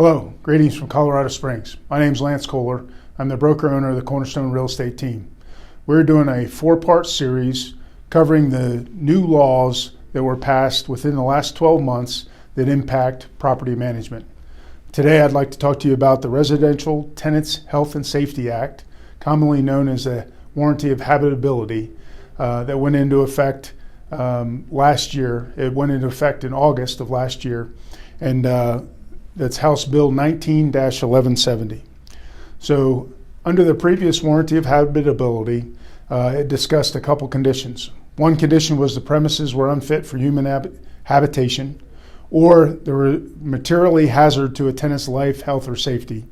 Hello, greetings from Colorado Springs. My name is Lance Kohler. I'm the broker-owner of the Cornerstone Real Estate Team. We're doing a 4-part series covering the new laws that were passed within the last 12 months that impact property management. Today I'd like to talk to you about the Residential Tenants Health and Safety Act, commonly known as the Warranty of Habitability, that went into effect last year. It went into effect in August of last year, and that's House Bill 19-1170. So under the previous Warranty of Habitability, it discussed a couple conditions. One condition was the premises were unfit for human habitation, or they were materially hazard to a tenant's life, health, or safety.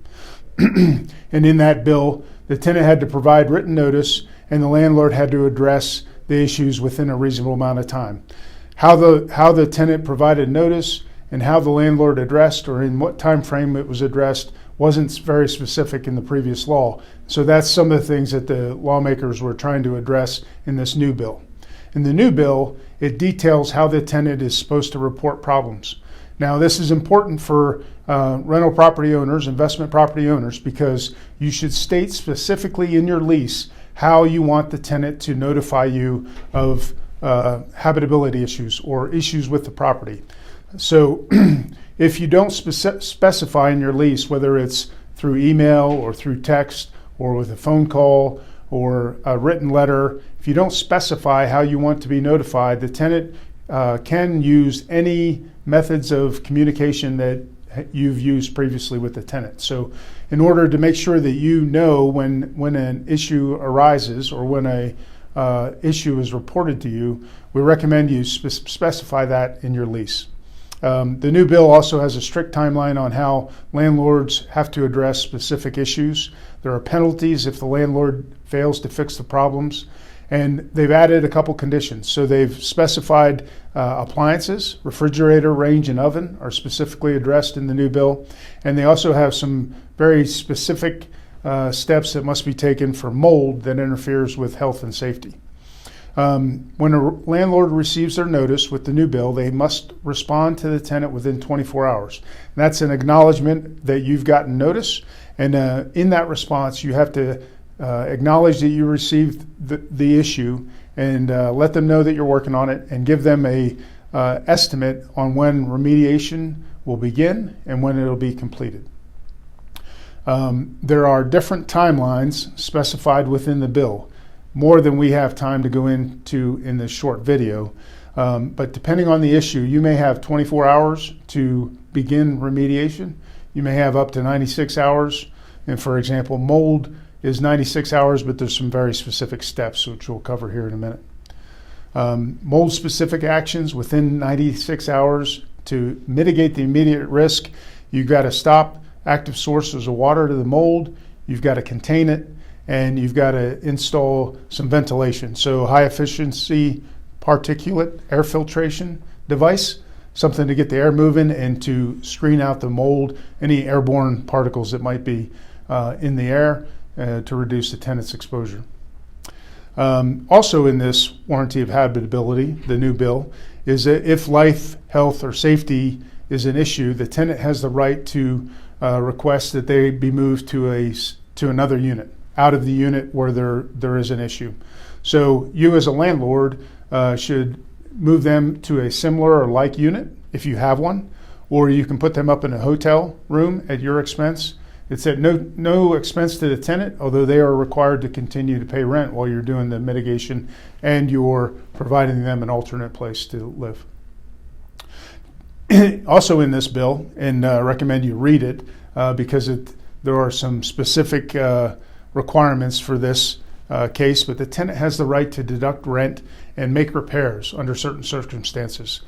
And in that bill, the tenant had to provide written notice, and the landlord had to address the issues within a reasonable amount of time. How the tenant provided notice and how the landlord addressed, or in what time frame it was addressed, wasn't very specific in the previous law. So that's some of the things that the lawmakers were trying to address in this new bill. In the new bill, it details how the tenant is supposed to report problems. Now, this is important for rental property owners, investment property owners, because you should state specifically in your lease how you want the tenant to notify you of habitability issues or issues with the property. So if you don't specify in your lease, whether it's through email or through text or with a phone call or a written letter, if you don't specify how you want to be notified, the tenant can use any methods of communication that you've used previously with the tenant. So in order to make sure that you know when an issue arises or when a issue is reported to you, we recommend you specify that in your lease. The new bill also has a strict timeline on how landlords have to address specific issues. There are penalties if the landlord fails to fix the problems. And they've added a couple conditions. So they've specified appliances, refrigerator, range, and oven are specifically addressed in the new bill. And they also have some very specific steps that must be taken for mold that interferes with health and safety. When a landlord receives their notice with the new bill, they must respond to the tenant within 24 hours. And that's an acknowledgement that you've gotten notice. And in that response, you have to acknowledge that you received the issue and let them know that you're working on it and give them a estimate on when remediation will begin and when it'll be completed. There are different timelines specified within the bill, more than we have time to go into in this short video. But depending on the issue, you may have 24 hours to begin remediation. You may have up to 96 hours. And for example, mold is 96 hours, but there's some very specific steps, which we'll cover here in a minute. Mold-specific actions within 96 hours to mitigate the immediate risk. You've got to stop active sources of water to the mold. You've got to contain it, and you've got to install some ventilation. So high-efficiency particulate air filtration device, something to get the air moving and to screen out the mold, any airborne particles that might be in the air, to reduce the tenant's exposure. Also in this Warranty of Habitability, the new bill, is that if life, health, or safety is an issue, the tenant has the right to request that they be moved to another unit, out of the unit where there is an issue. So you as a landlord should move them to a similar or like unit if you have one, or you can put them up in a hotel room at your expense. It's at no expense to the tenant, although they are required to continue to pay rent while you're doing the mitigation and you're providing them an alternate place to live. Also in this bill, and recommend you read it because there are some specific requirements for this case, but the tenant has the right to deduct rent and make repairs under certain circumstances.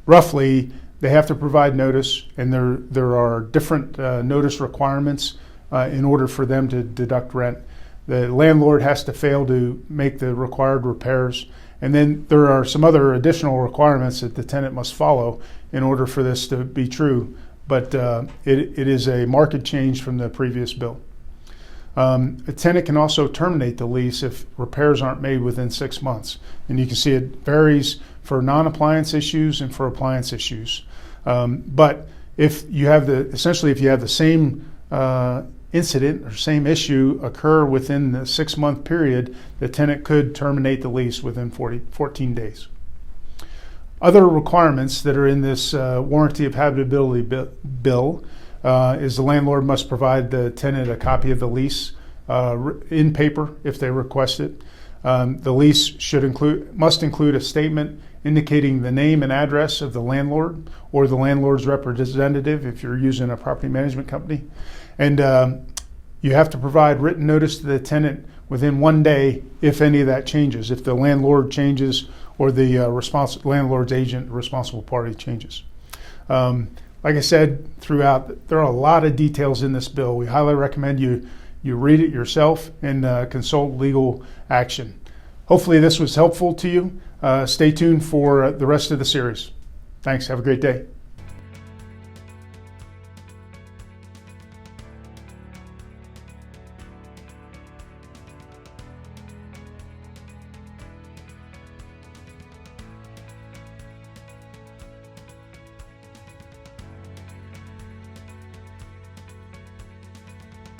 Roughly, they have to provide notice, and there are different notice requirements in order for them to deduct rent. The landlord has to fail to make the required repairs, and then there are some other additional requirements that the tenant must follow in order for this to be true, but it is a marked change from the previous bill. A tenant can also terminate the lease if repairs aren't made within 6 months. And you can see it varies for non-appliance issues and for appliance issues. But if you have the same incident or same issue occur within the 6-month period, the tenant could terminate the lease within 14 days. Other requirements that are in this warranty of habitability bill is the landlord must provide the tenant a copy of the lease in paper if they request it. The lease must include a statement indicating the name and address of the landlord or the landlord's representative if you're using a property management company. And you have to provide written notice to the tenant within 1 day if any of that changes, if the landlord changes or the landlord's agent, responsible party, changes. Like I said, throughout, there are a lot of details in this bill. We highly recommend you read it yourself and consult legal action. Hopefully this was helpful to you. Stay tuned for the rest of the series. Thanks. Have a great day.